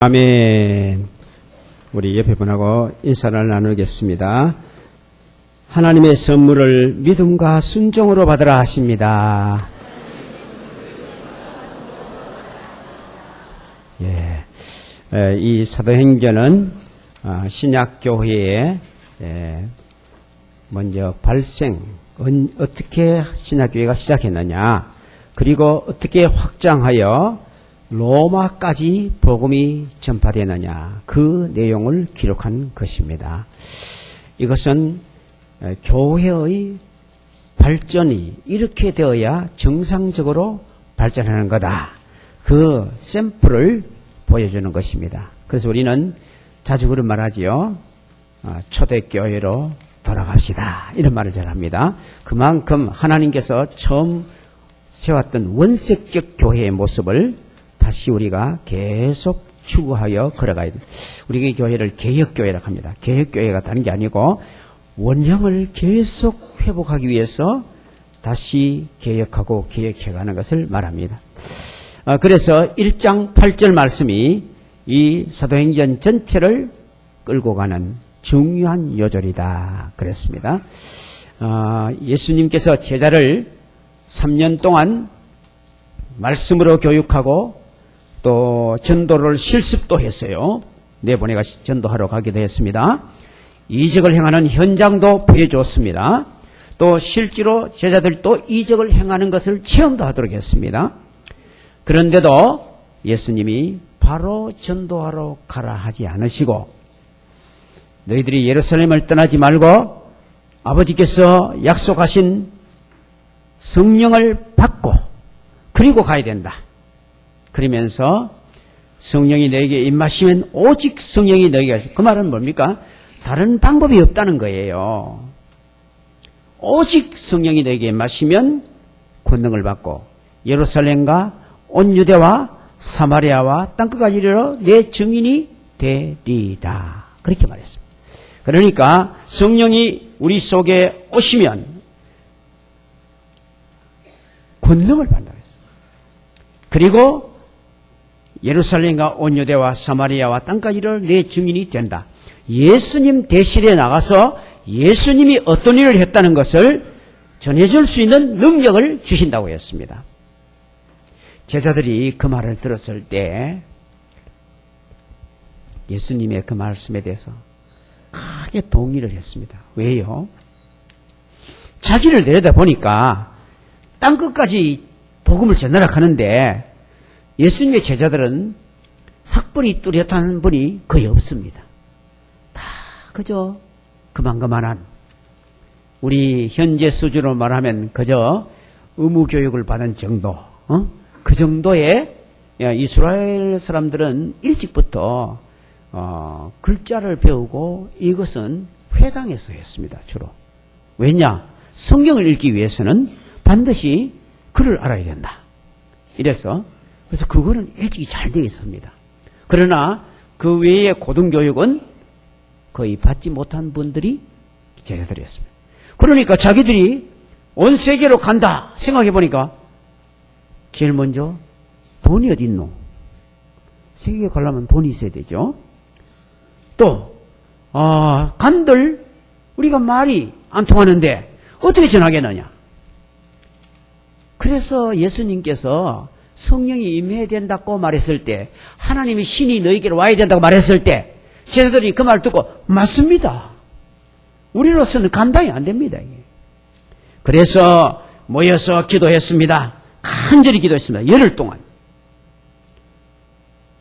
아멘. 우리 옆에 분하고 인사를 나누겠습니다. 하나님의 선물을 믿음과 순종으로 받으라 하십니다. 이 사도행전은 신약교회에 먼저 어떻게 신약교회가 시작했느냐, 그리고 어떻게 확장하여 로마까지 복음이 전파되느냐, 그 내용을 기록한 것입니다. 이것은 교회의 발전이 이렇게 되어야 정상적으로 발전하는 거다, 그 샘플을 보여주는 것입니다. 그래서 우리는 자주 그런 말 하지요. 초대교회로 돌아갑시다, 이런 말을 잘 합니다. 그만큼 하나님께서 처음 세웠던 원색적 교회의 모습을 다시 우리가 계속 추구하여 걸어가야 됩니다. 우리 교회를 개혁교회라고 합니다. 개혁교회가 다른 게 아니고 원형을 계속 회복하기 위해서 다시 개혁하고 개혁해가는 것을 말합니다. 그래서 1장 8절 말씀이 이 사도행전 전체를 끌고 가는 중요한 요절이다 그랬습니다. 예수님께서 제자를 3년 동안 말씀으로 교육하고 또 전도를 실습도 했어요. 내보내가 전도하러 가기도 했습니다. 이적을 행하는 현장도 보여주었습니다. 또 실제로 제자들도 이적을 행하는 것을 체험도 하도록 했습니다. 그런데도 예수님이 바로 전도하러 가라 하지 않으시고, 너희들이 예루살렘을 떠나지 말고 아버지께서 약속하신 성령을 받고 그리고 가야 된다. 그러면서 성령이 너에게 임하시면 오직 성령이 너에게 하시고, 그 말은 뭡니까? 다른 방법이 없다는 거예요. 오직 성령이 너에게 임하시면 권능을 받고 예루살렘과 온 유대와 사마리아와 땅끝까지 이르러 내 증인이 되리라, 그렇게 말했습니다. 그러니까 성령이 우리 속에 오시면 권능을 받는다고 했어요. 그리고 예루살렘과 온 유대와 사마리아와 땅까지 이르러 내 증인이 된다. 예수님 대실에 나가서 예수님이 어떤 일을 했다는 것을 전해줄 수 있는 능력을 주신다고 했습니다. 제자들이 그 말을 들었을 때 예수님의 그 말씀에 대해서 크게 동의를 했습니다. 왜요? 자기를 내려다보니까 땅끝까지 복음을 전하라 하는데 예수님의 제자들은 학벌이 뚜렷한 분이 거의 없습니다. 다 그저 그만한 우리 현재 수준으로 말하면 그저 의무교육을 받은 정도, 그 정도의. 이스라엘 사람들은 일찍부터 글자를 배우고 이것은 회당에서 했습니다, 주로. 왜냐? 성경을 읽기 위해서는 반드시 글을 알아야 된다. 그래서 그거는 일찍이 잘 되어 있습니다. 그러나 그 외의 고등교육은 거의 받지 못한 분들이 제자들이었습니다. 그러니까 자기들이 온 세계로 간다 생각해 보니까 제일 먼저 돈이 어디 있노? 세계에 가려면 돈이 있어야 되죠. 또 간들 우리가 말이 안 통하는데 어떻게 전하겠느냐? 그래서 예수님께서 성령이 임해야 된다고 말했을 때, 하나님이 신이 너희에게로 와야 된다고 말했을 때 제자들이 그 말을 듣고 맞습니다, 우리로서는 감당이 안 됩니다. 그래서 모여서 기도했습니다. 간절히 기도했습니다. 열흘 동안.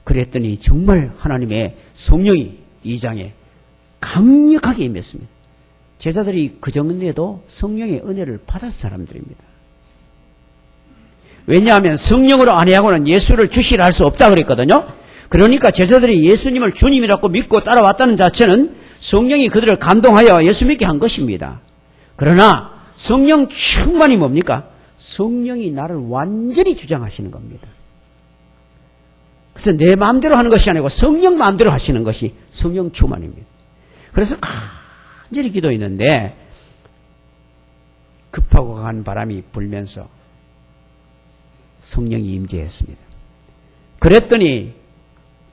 그랬더니 정말 하나님의 성령이 이 장에 강력하게 임했습니다. 제자들이 그 정도에도 성령의 은혜를 받은 사람들입니다. 왜냐하면 성령으로 안해하고는 예수를 주시라 할 수 없다 그랬거든요. 그러니까 제자들이 예수님을 주님이라고 믿고 따라왔다는 자체는 성령이 그들을 감동하여 예수 믿게 한 것입니다. 그러나 성령 충만이 뭡니까? 성령이 나를 완전히 주장하시는 겁니다. 그래서 내 마음대로 하는 것이 아니고 성령 마음대로 하시는 것이 성령 충만입니다. 그래서 간절히 기도했는데 급하고 강한 바람이 불면서 성령이 임재했습니다. 그랬더니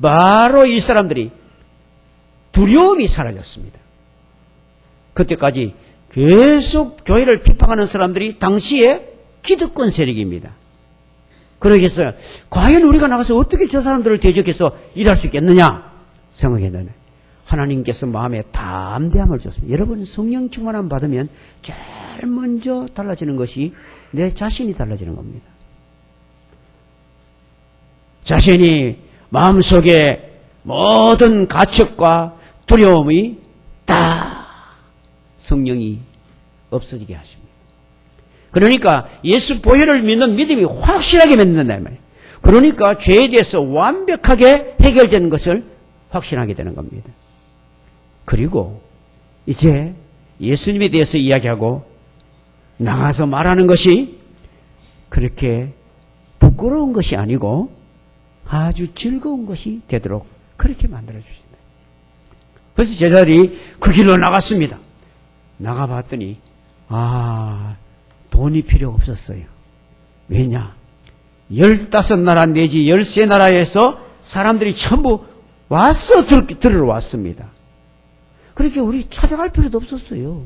바로 이 사람들이 두려움이 사라졌습니다. 그때까지 계속 교회를 비판하는 사람들이 당시에 기득권 세력입니다. 그러겠어요. 과연 우리가 나가서 어떻게 저 사람들을 대적해서 일할 수 있겠느냐 생각했는데 하나님께서 마음에 담대함을 줬습니다. 여러분 성령 충만함 받으면 제일 먼저 달라지는 것이 내 자신이 달라지는 겁니다. 자신이 마음속에 모든 가책과 두려움이 다 성령이 없어지게 하십니다. 그러니까 예수 보혈을 믿는 믿음이 확실하게 맺는다 말이에요. 그러니까 죄에 대해서 완벽하게 해결되는 것을 확신하게 되는 겁니다. 그리고 이제 예수님에 대해서 이야기하고 나가서 말하는 것이 그렇게 부끄러운 것이 아니고 아주 즐거운 것이 되도록 그렇게 만들어주신다. 그래서 제자들이 그 길로 나갔습니다. 나가봤더니 돈이 필요 없었어요. 왜냐? 15나라 내지 13나라에서 사람들이 전부 와서 들으러 왔습니다. 그렇게 우리 찾아갈 필요도 없었어요.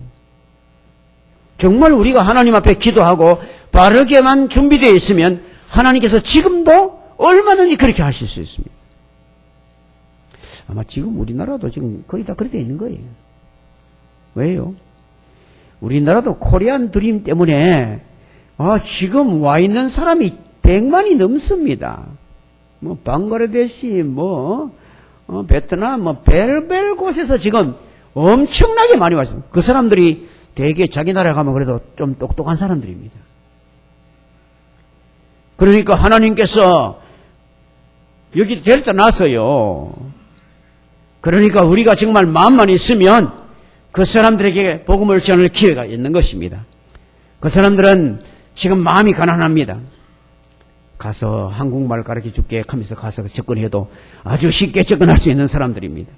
정말 우리가 하나님 앞에 기도하고 바르게만 준비되어 있으면 하나님께서 지금도 얼마든지 그렇게 하실 수 있습니다. 아마 지금 우리나라도 지금 거의 다 그렇게 되어 있는 거예요. 왜요? 우리나라도 코리안 드림 때문에 지금 와 있는 사람이 100만이 넘습니다. 방글라데시, 베트남, 별별 곳에서 지금 엄청나게 많이 왔습니다. 그 사람들이 대개 자기 나라에 가면 그래도 좀 똑똑한 사람들입니다. 그러니까 하나님께서 여기 데려다 놨어요. 그러니까 우리가 정말 마음만 있으면 그 사람들에게 복음을 전할 기회가 있는 것입니다. 그 사람들은 지금 마음이 가난합니다. 가서 한국말 가르쳐 줄게 하면서 가서 접근해도 아주 쉽게 접근할 수 있는 사람들입니다.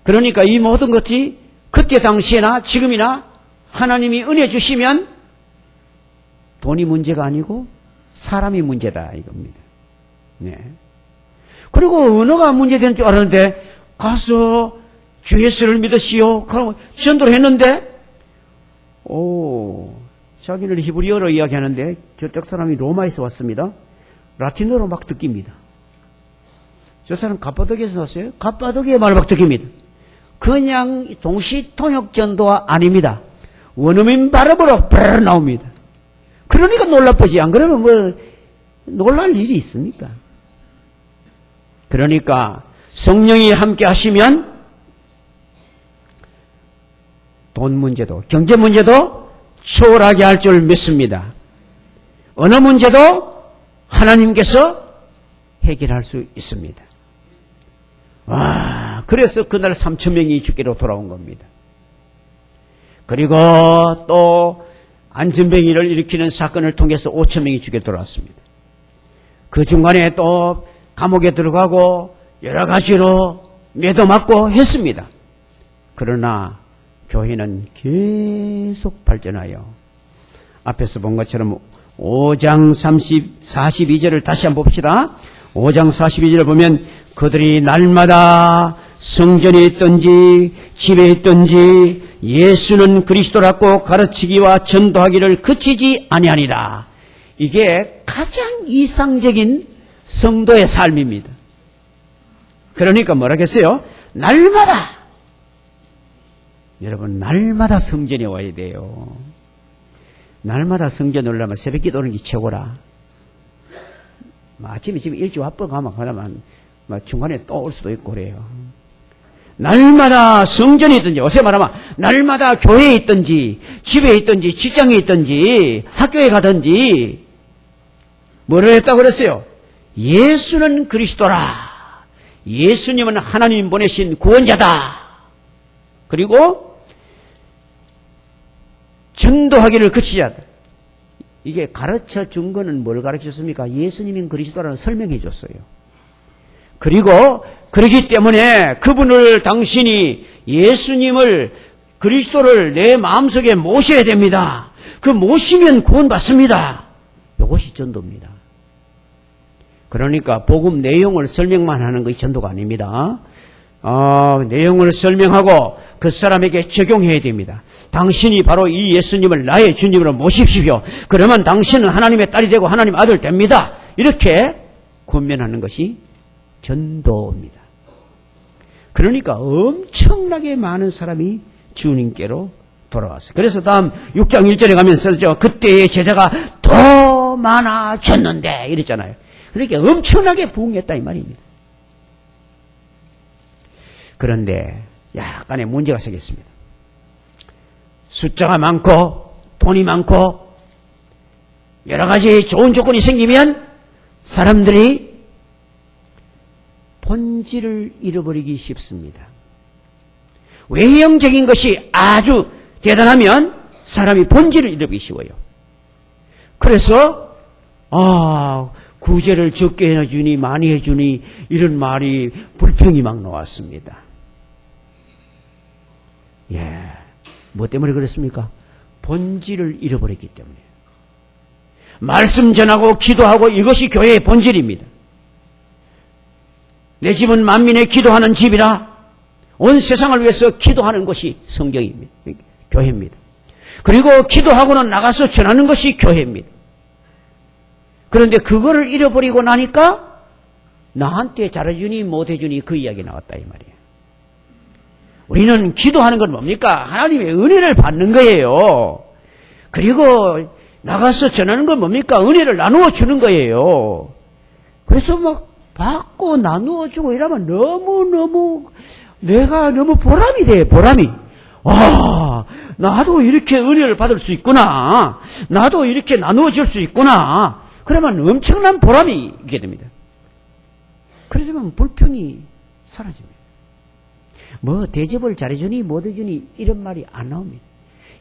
그러니까 이 모든 것이 그때 당시에나 지금이나 하나님이 은혜 주시면 돈이 문제가 아니고 사람이 문제다 이겁니다. 네. 그리고 언어가 문제되는 줄 알았는데 가서 주 예수를 믿으시오. 그럼 전도를 했는데 자기는 히브리어로 이야기하는데 저쪽 사람이 로마에서 왔습니다. 라틴어로 막 듣깁니다. 저 사람 갑바도기에서 왔어요. 갑바도기의 말을 막 듣깁니다. 그냥 동시통역 전도가 아닙니다. 원어민 발음으로 바로 나옵니다. 그러니까 놀랍지. 안 그러면 놀랄 일이 있습니까? 그러니까 성령이 함께 하시면 돈 문제도 경제 문제도 초월하게 할 줄 믿습니다. 언어 문제도 하나님께서 해결할 수 있습니다. 그래서 그날 3,000명이 주께로 돌아온 겁니다. 그리고 또 안전병이를 일으키는 사건을 통해서 5,000명이 주께로 돌아왔습니다. 그 중간에 또 감옥에 들어가고 여러 가지로 매도 맞고 했습니다. 그러나 교회는 계속 발전하여 앞에서 본 것처럼 5장 42절을 다시 한번 봅시다. 5장 42절을 보면 그들이 날마다 성전에 있든지 집에 있든지 예수는 그리스도라고 가르치기와 전도하기를 그치지 아니하니라. 이게 가장 이상적인 성도의 삶입니다. 그러니까 뭐라겠어요? 날마다 여러분 날마다 성전에 와야 돼요. 날마다 성전에 오려면 새벽 기도하는 게 최고라. 아침에 지금 일찍 와서 가면 중간에 또 올 수도 있고 그래요. 날마다 성전에 있든지 어서 말하면 날마다 교회에 있든지 집에 있든지 직장에 있든지 학교에 가든지 뭐를 했다고 그랬어요? 예수는 그리스도라. 예수님은 하나님 보내신 구원자다. 그리고 전도하기를 그치자. 이게 가르쳐 준 거는 뭘 가르쳐 줬습니까? 예수님인 그리스도라는 설명해 줬어요. 그리고 그렇기 때문에 그분을 당신이 예수님을 그리스도를 내 마음속에 모셔야 됩니다. 그 모시면 구원받습니다. 이것이 전도입니다. 그러니까 복음 내용을 설명만 하는 것이 전도가 아닙니다. 내용을 설명하고 그 사람에게 적용해야 됩니다. 당신이 바로 이 예수님을 나의 주님으로 모십시오. 그러면 당신은 하나님의 딸이 되고 하나님 아들 됩니다. 이렇게 권면하는 것이 전도입니다. 그러니까 엄청나게 많은 사람이 주님께로 돌아왔어요. 그래서 다음 6장 1절에 가면 쓰죠. 그때의 제자가 더 많아졌는데 이랬잖아요. 그러니까 엄청나게 부흥했다 이 말입니다. 그런데 약간의 문제가 생겼습니다. 숫자가 많고 돈이 많고 여러 가지 좋은 조건이 생기면 사람들이 본질을 잃어버리기 쉽습니다. 외형적인 것이 아주 대단하면 사람이 본질을 잃어버리기 쉬워요. 그래서 구제를 적게 해주니 많이 해주니 이런 말이 불평이 막 나왔습니다. 뭐 때문에 그랬습니까? 본질을 잃어버렸기 때문에. 말씀 전하고 기도하고 이것이 교회의 본질입니다. 내 집은 만민의 기도하는 집이라 온 세상을 위해서 기도하는 것이 성경입니다. 교회입니다. 그리고 기도하고는 나가서 전하는 것이 교회입니다. 그런데 그거를 잃어버리고 나니까 나한테 잘해주니 못해주니 그 이야기 나왔다 이 말이에요. 우리는 기도하는 건 뭡니까? 하나님의 은혜를 받는 거예요. 그리고 나가서 전하는 건 뭡니까? 은혜를 나누어 주는 거예요. 그래서 막 받고 나누어 주고 이러면 너무 내가 너무 보람이 돼. 보람이. 나도 이렇게 은혜를 받을 수 있구나. 나도 이렇게 나누어 줄 수 있구나. 그러면 엄청난 보람이 있게 됩니다. 그러면 불평이 사라집니다. 뭐 대접을 잘해주니 못해주니 이런 말이 안 나옵니다.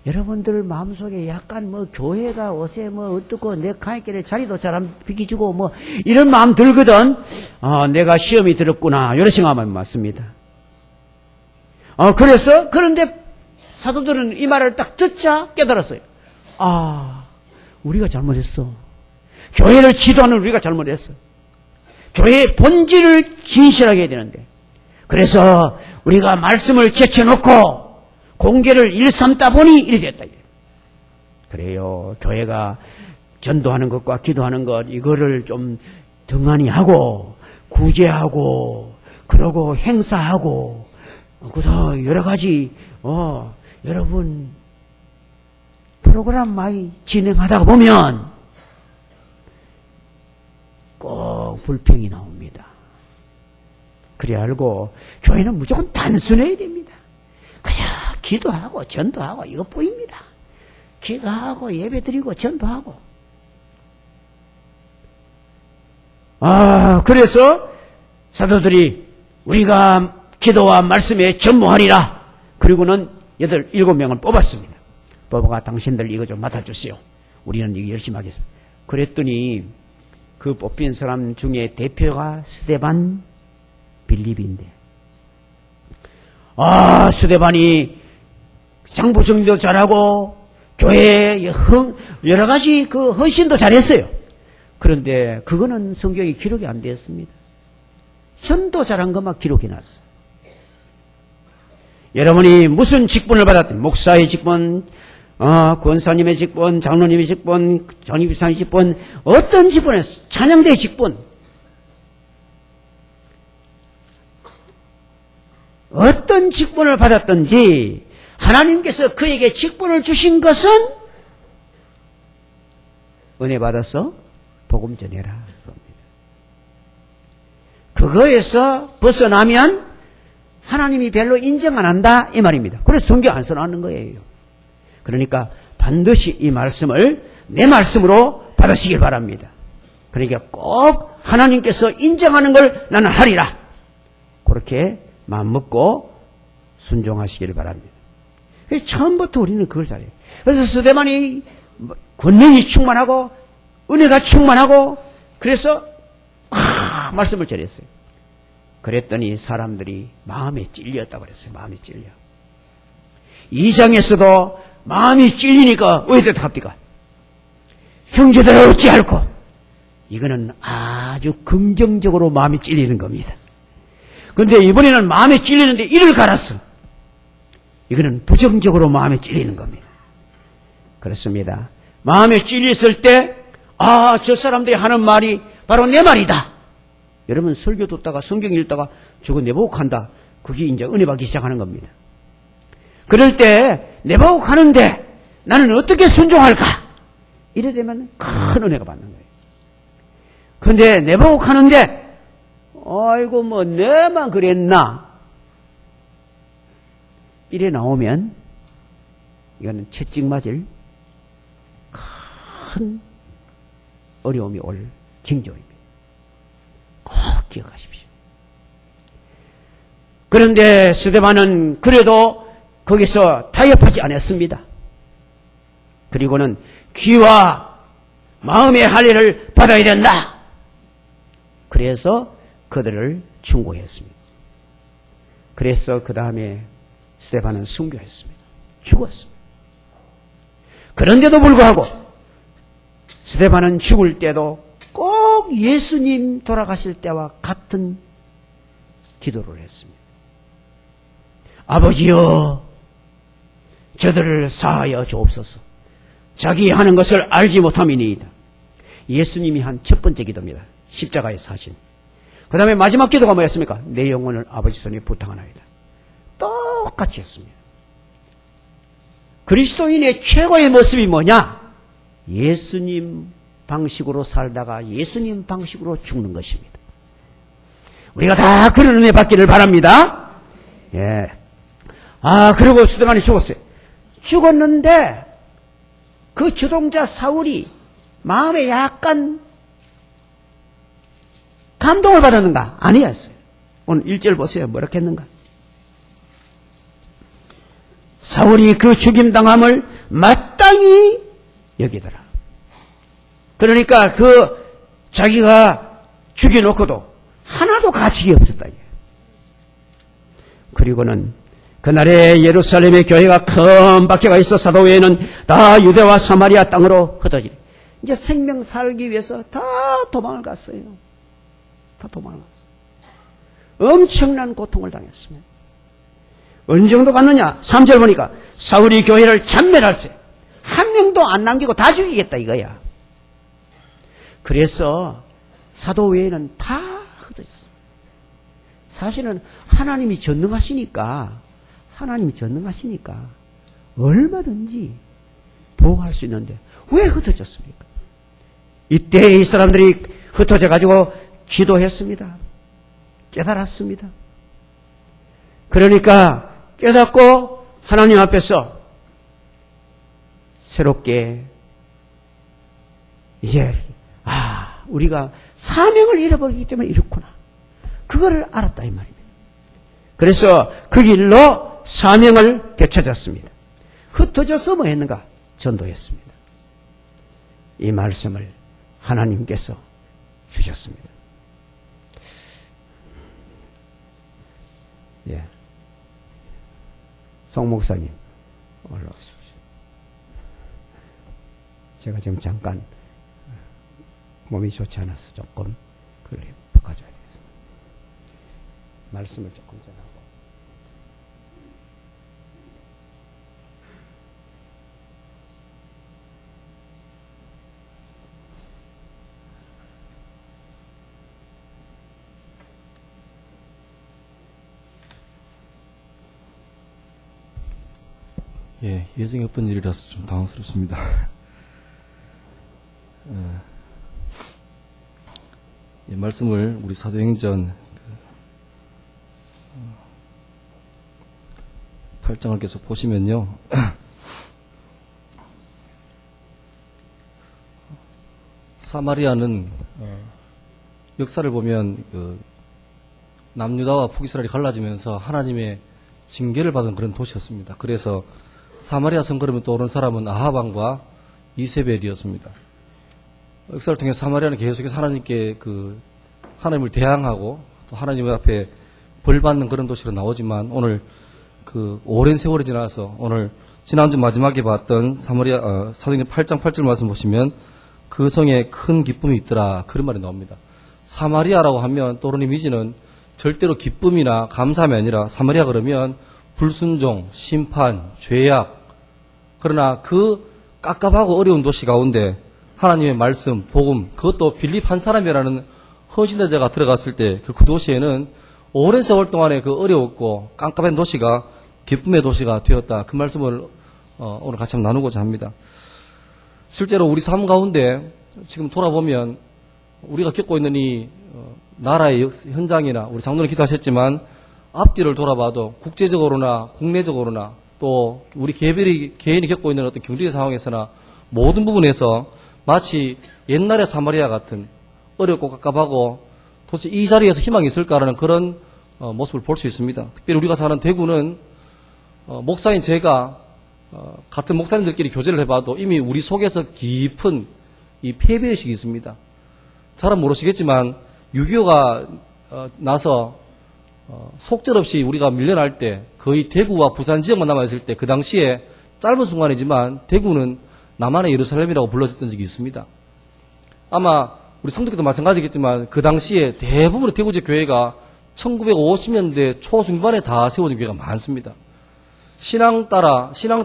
여러분들 마음속에 약간 뭐 교회가 옷에 뭐 어떻고 내 가니까 자리도 잘 안 비켜주고 뭐 이런 마음 들거든. 내가 시험이 들었구나 이런 생각하면 맞습니다. 그런데 사도들은 이 말을 딱 듣자 깨달았어요. 우리가 잘못했어. 교회를 지도하는 우리가 잘못했어. 교회의 본질을 진실하게 해야 되는데 그래서 우리가 말씀을 제쳐놓고 공개를 일삼다 보니 이렇게 됐다. 그래요. 교회가 전도하는 것과 기도하는 것 이거를 좀 등한히 하고 구제하고 그러고 행사하고 그다 여러 가지 여러분 프로그램 많이 진행하다가 보면 꼭 불평이 나옵니다. 그래 알고 교회는 무조건 단순해야 됩니다. 그저 기도하고 전도하고 이것뿐입니다. 기도하고 예배드리고 전도하고. 그래서 사도들이 우리가 기도와 말씀에 전무하리라. 그리고는 7명을 뽑았습니다. 뽑아가 당신들 이거 좀 맡아주세요. 우리는 이거 열심히 하겠습니다. 그랬더니 그 뽑힌 사람 중에 대표가 스데반 빌립인데 스데반이 장부 정리도 잘하고 교회에 여러 가지 그 헌신도 잘했어요. 그런데 그거는 성경에 기록이 안 되었습니다. 전도 잘한 것만 기록해 놨어요. 여러분이 무슨 직분을 받았든 목사의 직분, 권사님의 직분, 장로님의 직분, 전임비상의 직분, 어떤 직분에서 찬양대의 직분, 어떤 직분을 받았든지 하나님께서 그에게 직분을 주신 것은 은혜 받아서 복음 전해라. 그거에서 벗어나면 하나님이 별로 인정 안 한다 이 말입니다. 그래서 성경 안 써놓는 거예요. 그러니까 반드시 이 말씀을 내 말씀으로 받으시길 바랍니다. 그러니까 꼭 하나님께서 인정하는 걸 나는 하리라. 그렇게 마음 먹고 순종하시기를 바랍니다. 처음부터 우리는 그걸 잘해요. 그래서 스데반이 권능이 충만하고 은혜가 충만하고 그래서 말씀을 전했어요. 그랬더니 사람들이 마음에 찔렸다고 그랬어요. 마음에 찔려. 2장에서도 마음이 찔리니까 어디다 합니까? 형제들을 어찌할꼬? 이거는 아주 긍정적으로 마음이 찔리는 겁니다. 그런데 이번에는 마음에 찔리는데 이를 갈았어. 이거는 부정적으로 마음에 찔리는 겁니다. 그렇습니다. 마음에 찔렸을 때, 저 사람들이 하는 말이 바로 내 말이다. 여러분 설교 듣다가 성경 읽다가 저거 내보고 한다. 그게 이제 은혜 받기 시작하는 겁니다. 그럴 때 내보고 하는데 나는 어떻게 순종할까? 이래 되면 큰 은혜가 받는 거예요. 그런데 내보고 하는데 아이고 뭐 내만 그랬나? 이래 나오면 이거는 채찍 맞을 큰 어려움이 올 징조입니다. 꼭 기억하십시오. 그런데 스데반은 그래도 거기서 타협하지 않았습니다. 그리고는 귀와 마음의 할례를 받아야 된다. 그래서 그들을 충고했습니다. 그래서 그 다음에 스데반은 순교했습니다. 죽었습니다. 그런데도 불구하고 스데반은 죽을 때도 꼭 예수님 돌아가실 때와 같은 기도를 했습니다. 아버지여, 저들을 사하여 주옵소서. 자기 하는 것을 알지 못함이니이다. 예수님이 한 첫 번째 기도입니다. 십자가의 사신. 그 다음에 마지막 기도가 뭐였습니까? 내 영혼을 아버지 손에 부탁하나이다. 똑같이 했습니다. 그리스도인의 최고의 모습이 뭐냐? 예수님 방식으로 살다가 예수님 방식으로 죽는 것입니다. 우리가 다 그런 은혜 받기를 바랍니다. 예. 그리고 스데반이 죽었어요. 죽었는데 그 주동자 사울이 마음에 약간 감동을 받았는가? 아니었어요. 오늘 1절 보세요. 뭐라고 했는가? 사울이 그 죽임당함을 마땅히 여기더라. 그러니까 자기가 죽여놓고도 하나도 가책이 없었다. 그리고는 그날에 예루살렘의 교회가 큰 박해가 있어 사도회에는 다 유대와 사마리아 땅으로 흩어지네. 이제 생명 살기 위해서 다 도망을 갔어요. 다 도망을 갔어요. 엄청난 고통을 당했습니다. 어느 정도 갔느냐? 3절 보니까 사울이 교회를 잔멸할세. 한 명도 안 남기고 다 죽이겠다 이거야. 그래서 사도회에는 다 흩어졌어요. 사실은 하나님이 전능하시니까 얼마든지 보호할 수 있는데 왜 흩어졌습니까? 이때 이 사람들이 흩어져 가지고 기도했습니다. 깨달았습니다. 그러니까 깨닫고 하나님 앞에서 새롭게 이제 우리가 사명을 잃어버리기 때문에 이렇구나. 그거를 알았다 이 말입니다. 그래서 그 길로 사명을 되찾았습니다. 흩어져서 뭐 했는가? 전도했습니다. 이 말씀을 하나님께서 주셨습니다. 예. 송 목사님 올라오십시오. 제가 지금 잠깐 몸이 좋지 않아서 조금 그걸 바꿔줘야 되겠습니다. 말씀을 조금 전하고. 예, 예정이 없던 일이라서 좀 당황스럽습니다. 예, 말씀을 우리 사도행전 8장을 계속 보시면요. 사마리아는 역사를 보면 남유다와 북이스라엘이 갈라지면서 하나님의 징계를 받은 그런 도시였습니다. 그래서 사마리아 성그림을 떠오른 사람은 아하방과 이세벨이었습니다. 역사를 통해 사마리아는 계속해서 하나님께 하나님을 대항하고 또 하나님 앞에 벌받는 그런 도시로 나오지만 오늘 오랜 세월이 지나서 오늘 지난주 마지막에 봤던 사도행전 8장 8절 말씀 보시면 그 성에 큰 기쁨이 있더라 그런 말이 나옵니다. 사마리아라고 하면 떠오르는 이미지는 절대로 기쁨이나 감사함이 아니라 사마리아 그러면 불순종, 심판, 죄악. 그러나 그 깝깝하고 어려운 도시 가운데 하나님의 말씀, 복음, 그것도 빌립 한 사람이라는 헌신자가 들어갔을 때 그 도시에는 오랜 세월 동안에 그 어려웠고 깜깜한 도시가 기쁨의 도시가 되었다. 그 말씀을 오늘 같이 한번 나누고자 합니다. 실제로 우리 삶 가운데 지금 돌아보면 우리가 겪고 있는 이 나라의 현장이나 우리 장로님 기도하셨지만 앞뒤를 돌아봐도 국제적으로나 국내적으로나 또 우리 개인이 겪고 있는 어떤 경제적 상황에서나 모든 부분에서 마치 옛날의 사마리아 같은 어렵고 깝깝하고 도대체 이 자리에서 희망이 있을까라는 그런 모습을 볼 수 있습니다. 특별히 우리가 사는 대구는 목사인 제가 같은 목사님들끼리 교제를 해봐도 이미 우리 속에서 깊은 이 패배의식이 있습니다. 잘은 모르시겠지만 6.25가 나서 속절없이 우리가 밀려날 때 거의 대구와 부산 지역만 남아있을 때 그 당시에 짧은 순간이지만 대구는 남한의 예루살렘이라고 불러졌던 적이 있습니다. 아마 우리 성도께도 마찬가지겠지만 그 당시에 대부분의 대구 지역 교회가 1950년대 초중반에 다 세워진 교회가 많습니다. 신앙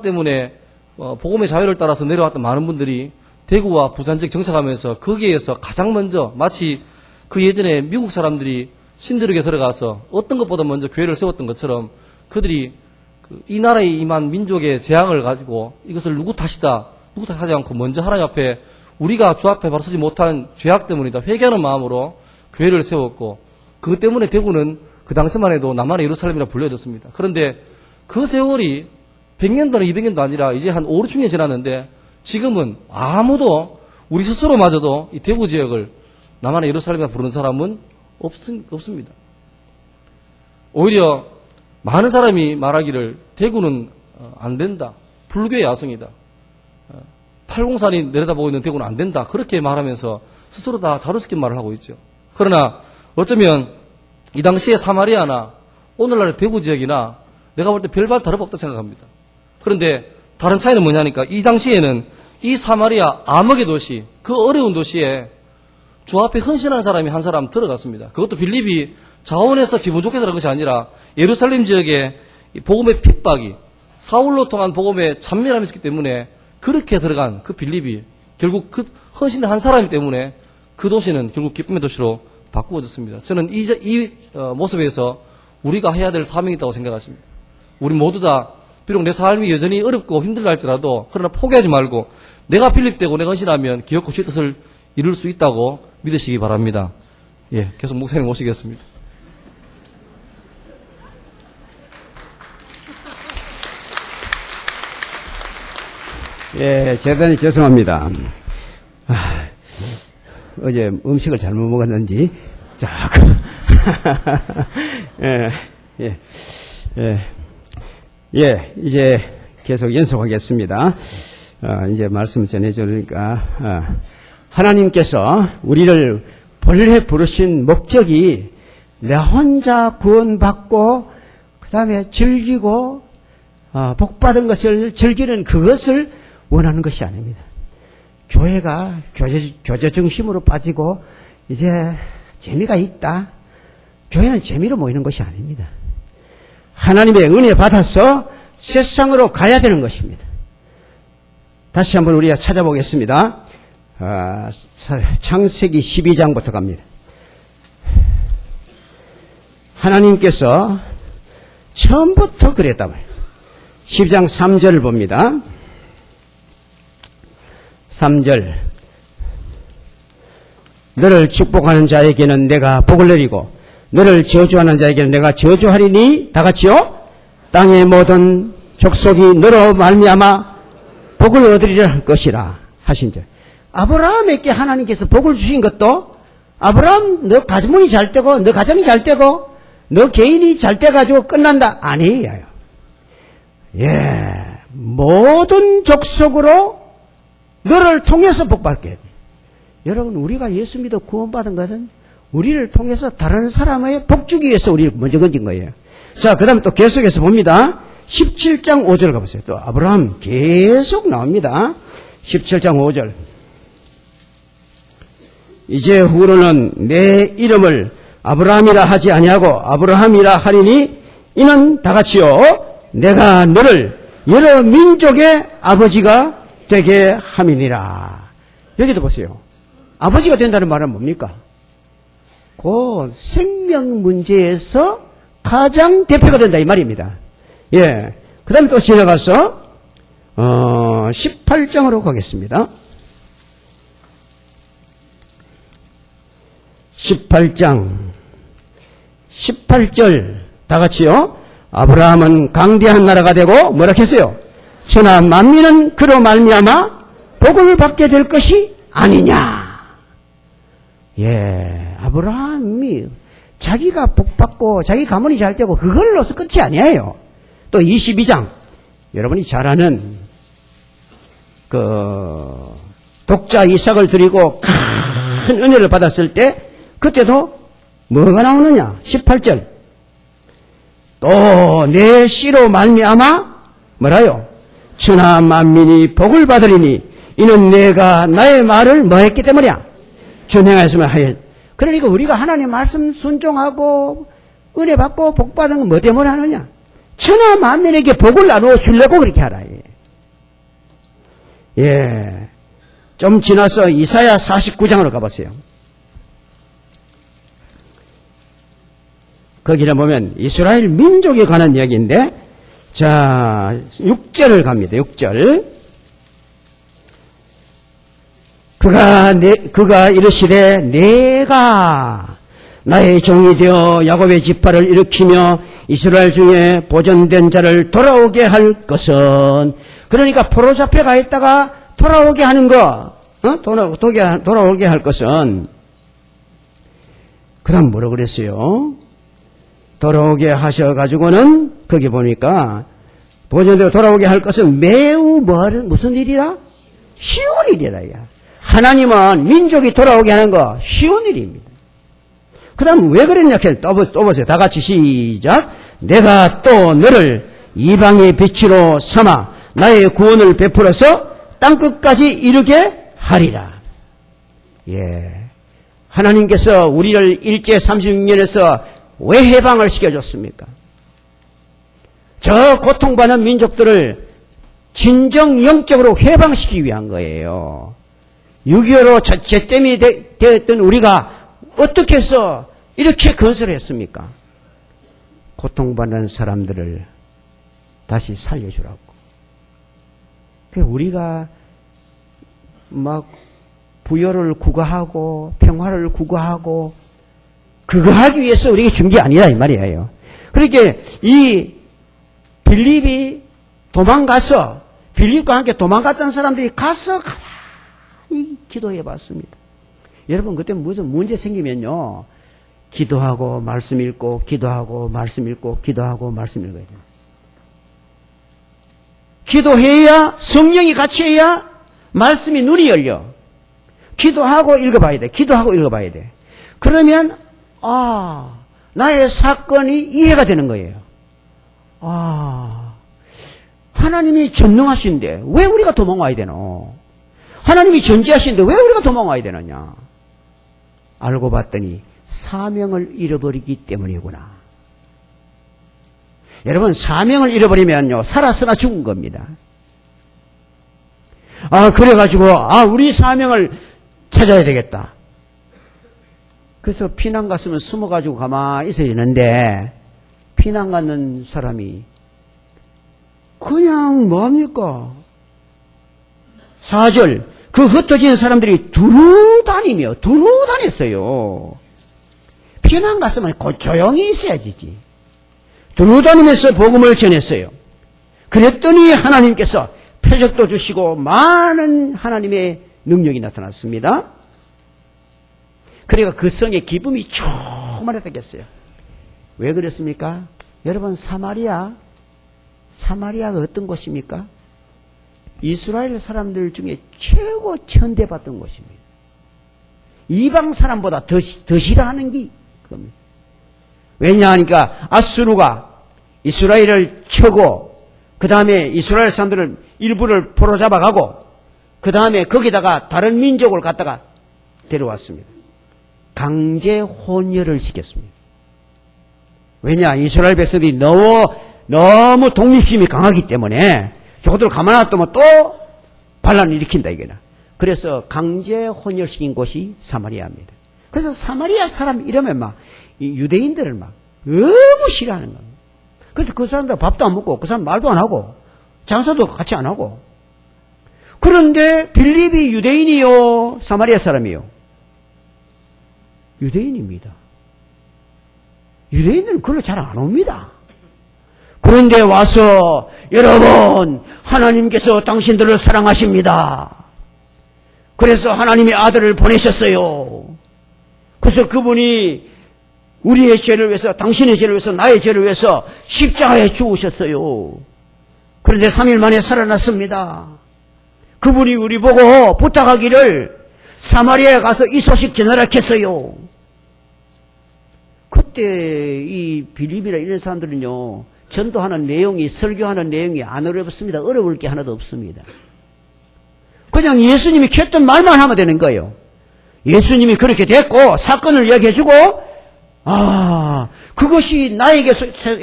때문에 복음의 자유를 따라서 내려왔던 많은 분들이 대구와 부산 지역 정착하면서 거기에서 가장 먼저 마치 그 예전에 미국 사람들이 신들에게 들어가서 어떤 것보다 먼저 교회를 세웠던 것처럼 그들이 이 나라에 임한 민족의 재앙을 가지고 이것을 누구 탓이다 하지 않고 먼저 하나님 앞에 우리가 주 앞에 바로 서지 못한 죄악 때문이다 회개하는 마음으로 교회를 세웠고 그것 때문에 대구는 그 당시만 해도 남한의 예루살렘이라 불려졌습니다. 그런데 그 세월이 100년도나 200년도 아니라 이제 한 5, 60년 지났는데 지금은 아무도 우리 스스로마저도 이 대구 지역을 남한의 예루살렘이라 부르는 사람은 없습니다. 오히려 많은 사람이 말하기를 대구는 안 된다. 불교의 야성이다. 팔공산이 내려다보고 있는 대구는 안 된다. 그렇게 말하면서 스스로 다 자루스킨 말을 하고 있죠. 그러나 어쩌면 이 당시의 사마리아나 오늘날의 대구 지역이나 내가 볼 때 별반 다름없다 생각합니다. 그런데 다른 차이는 뭐냐니까 이 당시에는 이 사마리아 암흑의 도시, 그 어려운 도시에 주 앞에 헌신하는 사람이 한 사람 들어갔습니다. 그것도 빌립이 자원해서 기분 좋게 들어간 것이 아니라 예루살렘 지역에 복음의 핍박이 사울로 통한 복음의 찬멸함이 있었기 때문에 그렇게 들어간 그 빌립이 결국 그 헌신을 한 사람이기 때문에 그 도시는 결국 기쁨의 도시로 바꾸어졌습니다. 저는 이 모습에서 우리가 해야 될 사명이 있다고 생각하십니다. 우리 모두 다 비록 내 삶이 여전히 어렵고 힘들다 할지라도 그러나 포기하지 말고 내가 빌립되고 내가 헌신하면 기업고 주의 뜻을 이룰 수 있다고 믿으시기 바랍니다. 예, 계속 목사님 모시겠습니다. 예, 대단히 죄송합니다. 어제 음식을 잘못 먹었는지 조금 이제 계속 연속하겠습니다. 이제 말씀 전해주니까 하나님께서 우리를 본래 부르신 목적이 내 혼자 구원받고 그 다음에 즐기고 복받은 것을 즐기는 그것을 원하는 것이 아닙니다. 교회가 교제 중심으로 빠지고 이제 재미가 있다. 교회는 재미로 모이는 것이 아닙니다. 하나님의 은혜 받아서 세상으로 가야 되는 것입니다. 다시 한번 우리가 찾아보겠습니다. 창세기 12장부터 갑니다. 하나님께서 처음부터 그랬단 말이에요. 12장 3절을 봅니다. 3절 너를 축복하는 자에게는 내가 복을 내리고 너를 저주하는 자에게는 내가 저주하리니 다 같이요. 땅의 모든 족속이 너로 말미암아 복을 얻으리라 할 것이라 하신절. 아브라함에게 하나님께서 복을 주신 것도 아브라함 너 가문이 잘 되고 너 가정이 잘 되고 너 개인이 잘 돼가지고 끝난다 아니에요. 예, 모든 족속으로 너를 통해서 복받게 돼. 여러분 우리가 예수 믿어 구원받은 것은 우리를 통해서 다른 사람의 복주기 위해서 우리를 먼저 건진 거예요. 자, 그 다음에 또 계속해서 봅니다. 17장 5절 가보세요. 또 아브라함 계속 나옵니다. 17장 5절 이제후로는 내 이름을 아브라함이라 하지 아니하고 아브라함이라 하리니 이는 다같이요 내가 너를 여러 민족의 아버지가 되게 함이니라. 여기도 보세요. 아버지가 된다는 말은 뭡니까? 그 생명 문제에서 가장 대표가 된다 이 말입니다. 예. 그 다음에 또 지나가서 18장으로 가겠습니다. 18장 18절 다 같이요. 아브라함은 강대한 나라가 되고 뭐라 했어요? 천하 만민은 그로 말미암아 복을 받게 될 것이 아니냐. 예, 아브라함이 자기가 복받고 자기 가문이 잘 되고 그걸로서 끝이 아니에요. 또 22장 여러분이 잘 아는 그 독자 이삭을 드리고 큰 은혜를 받았을 때 그때도 뭐가 나오느냐? 18절 또 내 씨로 말미암아 뭐라요? 천하 만민이 복을 받으리니 이는 내가 나의 말을 뭐 했기 때문이야? 준행하였으면 하여. 그러니까 우리가 하나님 말씀 순종하고 은혜 받고 복 받은 건 뭐 때문에 하느냐? 천하 만민에게 복을 나누어 주려고 그렇게 하라. 예. 좀 지나서 이사야 49장으로 가보세요. 거기를 보면 이스라엘 민족에 관한 이야기인데, 자, 6절을 갑니다. 6절. 그가 이르시되 내가 나의 종이 되어 야곱의 지파를 일으키며 이스라엘 중에 보존된 자를 돌아오게 할 것은, 그러니까 포로 잡혀가 있다가 돌아오게 하는 거, 돌아오게 할 것은, 그 다음 뭐라고 그랬어요? 돌아오게 하셔가지고는, 거기 보니까, 보존되어 돌아오게 할 것은 매우 무슨 일이라? 쉬운 일이라, 야. 하나님은 민족이 돌아오게 하는 거 쉬운 일입니다. 그 다음 왜 그랬냐? 또 보세요. 다 같이 시작. 내가 또 너를 이방의 빛으로 삼아 나의 구원을 베풀어서 땅끝까지 이르게 하리라. 예. 하나님께서 우리를 일제 36년에서 왜 해방을 시켜줬습니까? 저 고통받는 민족들을 진정 영적으로 해방시키기 위한 거예요. 6.25로 죄땜이 되었던 우리가 어떻게 해서 이렇게 건설을 했습니까? 고통받는 사람들을 다시 살려주라고. 우리가 막 부여를 구가하고 평화를 구가하고 그거 하기 위해서 우리가 준 게 아니라 이 말이에요. 그러니까 이 빌립이 도망가서 빌립과 함께 도망갔던 사람들이 가서 가만히 기도해 봤습니다. 여러분 그때 무슨 문제 생기면요. 기도하고 말씀 읽고 기도하고 말씀 읽고 기도하고 말씀 읽어야 돼요. 기도해야 성령이 같이 해야 말씀이 눈이 열려. 기도하고 읽어봐야 돼. 기도하고 읽어봐야 돼. 그러면 나의 사건이 이해가 되는 거예요. 하나님이 전능하신데 왜 우리가 도망와야 되노? 하나님이 전지하신데 왜 우리가 도망와야 되느냐? 알고 봤더니 사명을 잃어버리기 때문이구나. 여러분 사명을 잃어버리면요 살았으나 죽은 겁니다. 그래가지고 우리 사명을 찾아야 되겠다. 그래서 피난 갔으면 숨어가지고 가만히 있어야 되는데 피난 갔는 사람이 그냥 뭐합니까? 4절 그 흩어진 사람들이 두루 다녔어요. 피난 갔으면 조용히 있어야지. 두루 다니면서 복음을 전했어요. 그랬더니 하나님께서 표적도 주시고 많은 하나님의 능력이 나타났습니다. 그러니까 그 성에 기쁨이 충만했겠어요. 왜 그랬습니까? 여러분 사마리아가 어떤 곳입니까? 이스라엘 사람들 중에 최고 천대받던 곳입니다. 이방 사람보다 더 싫어하는 게 그겁니다. 왜냐하니까 아수르가 이스라엘을 쳐고 그 다음에 이스라엘 사람들을 일부를 포로 잡아가고 그 다음에 거기다가 다른 민족을 갖다가 데려왔습니다. 강제 혼혈을 시켰습니다. 왜냐? 이스라엘 백성들이 너무 독립심이 강하기 때문에 저것들 가만 놔두면 또 반란을 일으킨다 이게는. 그래서 강제 혼혈시킨 곳이 사마리아입니다. 그래서 사마리아 사람 이러면 막 유대인들을 막 너무 싫어하는 겁니다. 그래서 그 사람들 밥도 안 먹고 그 사람 말도 안 하고 장사도 같이 안 하고. 그런데 빌립이 유대인이요, 사마리아 사람이요? 유대인입니다. 유대인들은 그걸로 잘 안 옵니다. 그런데 와서 여러분, 하나님께서 당신들을 사랑하십니다. 그래서 하나님의 아들을 보내셨어요. 그래서 그분이 우리의 죄를 위해서, 당신의 죄를 위해서, 나의 죄를 위해서 십자가에 죽으셨어요. 그런데 3일 만에 살아났습니다. 그분이 우리 보고 부탁하기를 사마리아에 가서 이 소식 전하라 했어요. 그때 이 빌립이나 이런 사람들은요, 전도하는 내용이, 설교하는 내용이 안 어렵습니다. 어려울 게 하나도 없습니다. 그냥 예수님이 했던 말만 하면 되는 거예요. 예수님이 그렇게 됐고 사건을 이야기해주고, 아, 그것이 나에게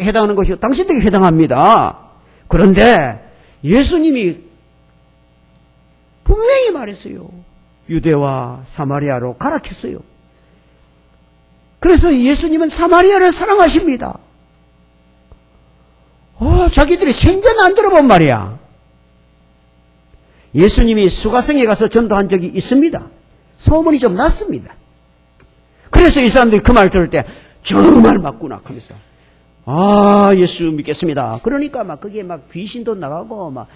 해당하는 것이고 당신에게 해당합니다. 그런데 예수님이 분명히 말했어요. 유대와 사마리아로 가라 했어요. 그래서 예수님은 사마리아를 사랑하십니다. 자기들이 생전 안 들어본 말이야. 예수님이 수가성에 가서 전도한 적이 있습니다. 소문이 좀 났습니다. 그래서 이 사람들이 그 말 들을 때 정말 맞구나 하면서, 아, 예수 믿겠습니다. 그러니까 막 거기에 막 귀신도 나가고 막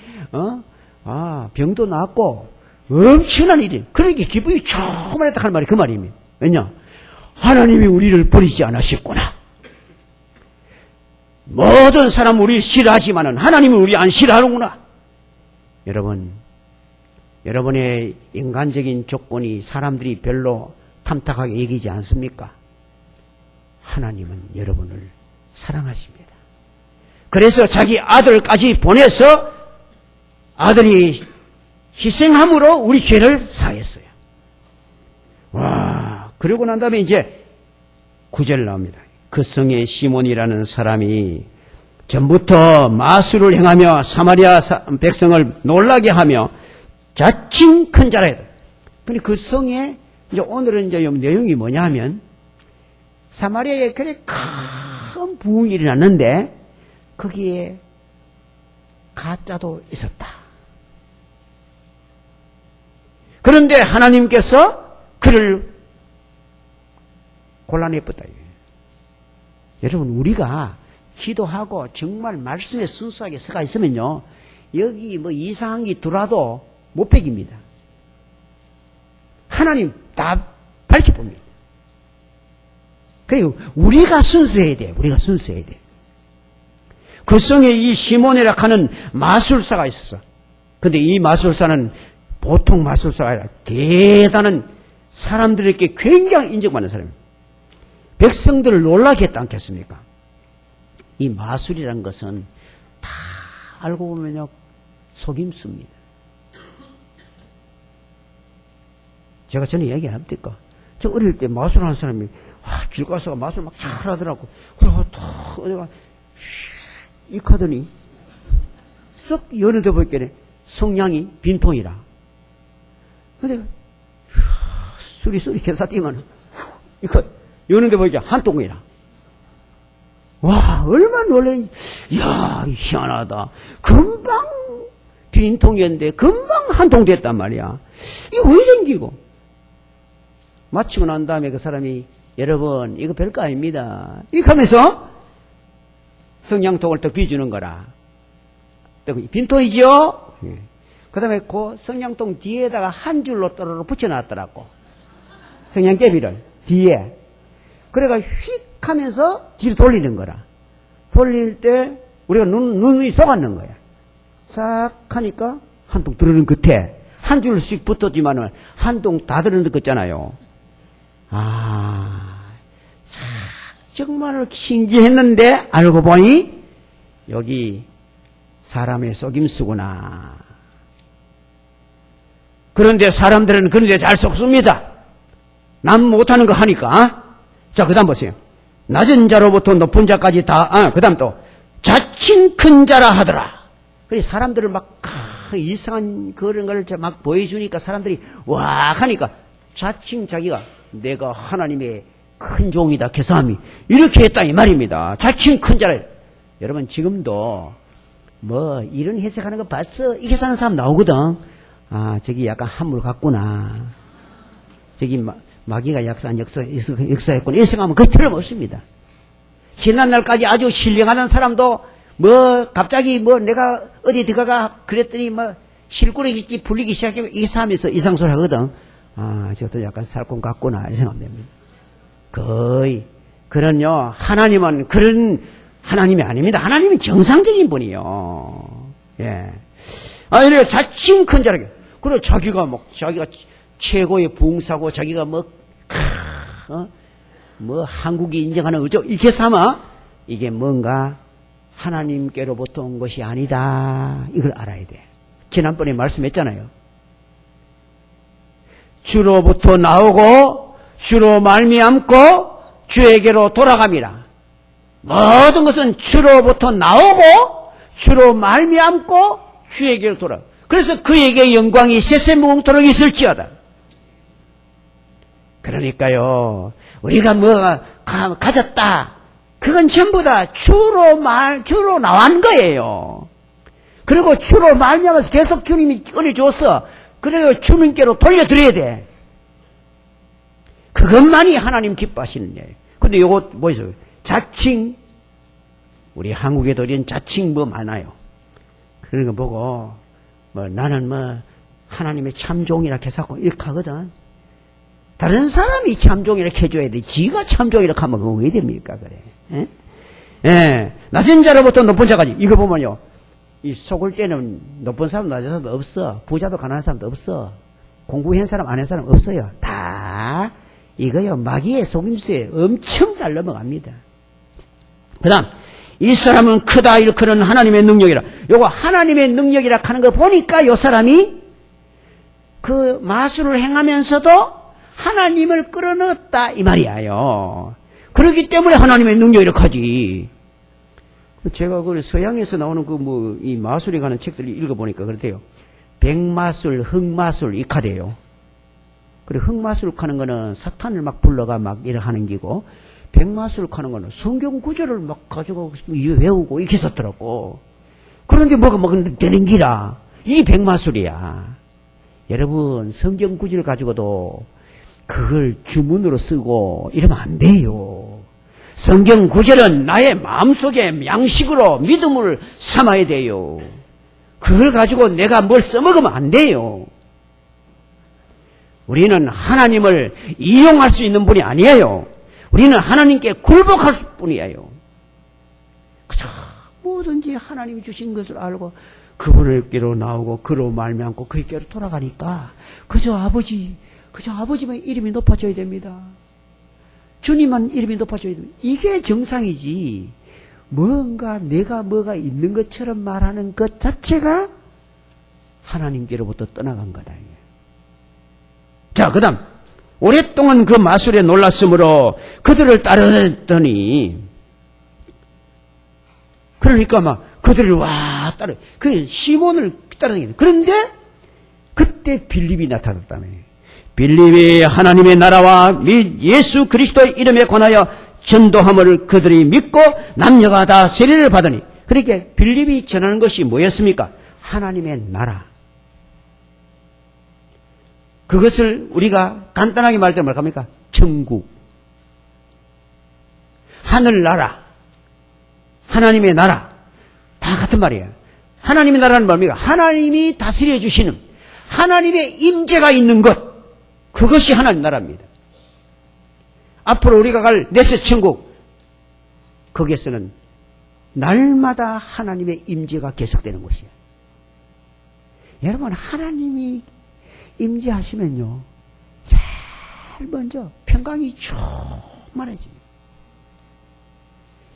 병도 나았고 엄청난 일이. 그러니까 기분이 충만했다 할 말이 그 말입니다. 왜냐? 하나님이 우리를 버리지 않으셨구나. 모든 사람 우리 싫어하지만은 하나님은 우리 안 싫어하는구나. 여러분, 여러분의 인간적인 조건이 사람들이 별로 탐탁하게 여기지 않습니까? 하나님은 여러분을 사랑하십니다. 그래서 자기 아들까지 보내서 아들이 희생함으로 우리 죄를 사했어요. 와, 그러고 난 다음에 이제 9절 나옵니다. 그 성에 시몬이라는 사람이 전부터 마술을 행하며 사마리아 백성을 놀라게 하며 자칭 큰 자라. 근데 그 성에 이제 오늘은 이제 내용이 뭐냐 하면 사마리아에 그래 큰 부흥이 일어났는데 거기에 가짜도 있었다. 그런데 하나님께서 그를 곤란해했다. 여러분, 우리가 기도하고 정말 말씀에 순수하게 서가 있으면요, 여기 뭐 이상한 게 들어와도 못 패깁니다. 하나님 다 밝혀봅니다. 그리고 우리가 순수해야 돼. 우리가 순수해야 돼. 그 성에 이 시몬이라 하는 마술사가 있었어. 근데 이 마술사는 보통 마술사가 아니라 대단한 사람들에게 굉장히 인정받는 사람입니다. 백성들을 놀라게 했지 않겠습니까? 이 마술이라는 것은 다 알고 보면요, 속임수입니다. 제가 전에 얘기 안 합니까? 저 어릴 때 마술하는 사람이 길 가서 마술 막 잘하더라고. 그래서 탁 내가 이 카더니 썩 여는데 보니까 성냥이 빈통이라. 근데 수리수리 개사 뛰면 이거 여는데 보니까 한 통이라. 와, 얼마나 놀랬는지. 이야, 희한하다. 금방 빈통이었는데 금방 한 통 됐단 말이야. 이거 왜 생기고? 마치고 난 다음에 그 사람이, 여러분, 이거 별거 아닙니다. 이렇게 하면서 성냥통을 또 비주는 거라. 빈통이죠? 예. 그 다음에 그 성냥통 뒤에다가 한 줄로 또르르 붙여놨더라고. 성냥개비를 뒤에. 그래가 휙 하면서 뒤로 돌리는 거라. 돌릴 때 우리가 눈이 속았는 거야. 싹 하니까 한 통 들어는 끝에 한 줄씩 붙었지만은 한 통 다 들어는 것 같잖아요. 아, 참, 정말 신기했는데 알고 보니 여기 사람의 속임수구나. 그런데 사람들은 그런데 잘 속습니다. 남 못하는 거 하니까. 자, 그 다음 보세요. 낮은 자로부터 높은 자까지 다, 그 다음 또, 자칭 큰 자라 하더라. 그래, 사람들을 막, 이상한 그런 걸 막 보여주니까 사람들이 와 하니까 자칭 자기가 내가 하나님의 큰 종이다, 개사함이. 이렇게 했다, 이 말입니다. 자칭 큰 자라. 여러분, 지금도 뭐, 이런 해석하는 거 봤어? 이게 사는 사람 나오거든. 아, 저기 약간 한물 같구나. 저기 마귀가 역사했구나. 이런 생각하면 그 틀림없습니다. 지난날까지 아주 신령하던 사람도 뭐 갑자기 뭐 내가 어디 들어가 그랬더니 뭐 실꾸레기 불리기 시작하고 이사하면서 이상소리 하거든. 아, 저것도 약간 살것 같구나. 이런 생각하면 됩니다. 거의. 그런요, 하나님은 그런 하나님이 아닙니다. 하나님은 정상적인 분이요. 예. 아, 이래 자칭 큰 자라게. 그래, 자기가 최고의 봉사고, 자기가 뭐, 한국이 인정하는 의죠. 이렇게 삼아, 이게 뭔가 하나님께로부터 온 것이 아니다. 이걸 알아야 돼. 지난번에 말씀했잖아요. 주로부터 나오고, 주로 말미암고, 주에게로 돌아갑니다. 모든 것은 주로부터 나오고, 주로 말미암고, 주에게로 돌아가. 그래서 그에게 영광이 세세무궁토록 있을지어다. 그러니까요, 우리가 뭐가 가졌다. 그건 전부 다 주로 나온 거예요. 그리고 주로 말미암아서 계속 주님이 은혜 줬어. 그래서 주님께로 돌려드려야 돼. 그것만이 하나님 기뻐하시는 거예요. 근데 이거 뭐있어요? 자칭, 우리 한국에도 이런 자칭 뭐 많아요. 그런 거 보고, 나는 하나님의 참종이라 해서 이렇게 하거든. 다른 사람이 참종이라 해줘야 돼. 지가 참종이라 하면 그거 왜 됩니까, 그래? 예? 예. 낮은 자로부터 높은 자까지. 이거 보면요. 이 속을 때는 높은 사람, 낮은 사람도 없어. 부자도 가난한 사람도 없어. 공부한 사람, 안 한 사람 없어요. 다, 이거요. 마귀의 속임수에 엄청 잘 넘어갑니다. 그 다음, 이 사람은 크다 일컫는 하나님의 능력이라. 요거 하나님의 능력이라 하는 거 보니까 요 사람이 그 마술을 행하면서도 하나님을 끌어넣었다 이 말이에요. 그렇기 때문에 하나님의 능력이라 하지. 제가 그 서양에서 나오는 이 마술에 관한 책들을 읽어보니까 그렇대요. 백마술, 흑마술 이 카드예요. 그리고 흑마술 하는 거는 사탄을 막 불러가 막 이래 하는 기고, 백마술 하는 거는 성경 구절을 막 가지고 외우고 이렇게 썼더라고. 그런데 뭐가 되는 기라. 이 백마술이야. 여러분, 성경 구절 가지고도 그걸 주문으로 쓰고 이러면 안 돼요. 성경 구절은 나의 마음속에 양식으로 믿음을 삼아야 돼요. 그걸 가지고 내가 뭘 써먹으면 안 돼요. 우리는 하나님을 이용할 수 있는 분이 아니에요. 우리는 하나님께 굴복할 뿐이에요. 그저 뭐든지 하나님이 주신 것을 알고 그분에게로 나오고 그로 말미암고 그에게로 돌아가니까 그저 아버지만 이름이 높아져야 됩니다. 주님만 이름이 높아져야 됩니다. 이게 정상이지. 내가 뭐가 있는 것처럼 말하는 것 자체가 하나님께로부터 떠나간 거다. 자, 그 다음. 오랫동안 그 마술에 놀랐으므로 그들을 따르더니, 그러니까 그들을 따라, 시몬을 따르더니, 그런데 그때 빌립이 나타났다며. 빌립이 하나님의 나라와 및 예수 그리스도의 이름에 관하여 전도함을 그들이 믿고 남녀가 다 세례를 받으니, 그러니까 빌립이 전하는 것이 뭐였습니까? 하나님의 나라. 그것을 우리가 간단하게 말할 때 뭐라 합니까? 천국. 하늘나라. 하나님의 나라. 다 같은 말이에요. 하나님의 나라는 뭡니까? 하나님이 다스려 주시는 하나님의 임재가 있는 것. 그것이 하나님 나라입니다. 앞으로 우리가 갈 넷의 천국. 거기에서는 날마다 하나님의 임재가 계속되는 것이에요. 여러분, 하나님이 임재하시면요, 제일 먼저 평강이 충만해집니다.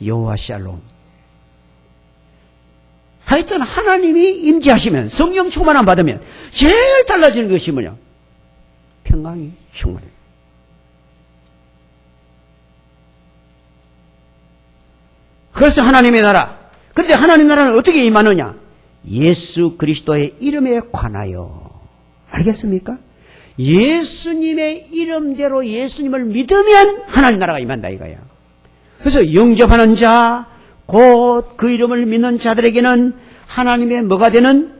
여호와 샬롬. 하여튼 하나님이 임재하시면, 성령 충만함 받으면 제일 달라지는 것이 뭐냐? 평강이 충만해요. 그래서 하나님의 나라. 그런데 하나님 나라는 어떻게 임하느냐? 예수 그리스도의 이름에 관하여. 알겠습니까? 예수님의 이름대로 예수님을 믿으면 하나님 나라가 임한다 이거야. 그래서 영접하는 자, 곧 그 이름을 믿는 자들에게는 하나님의 뭐가 되는?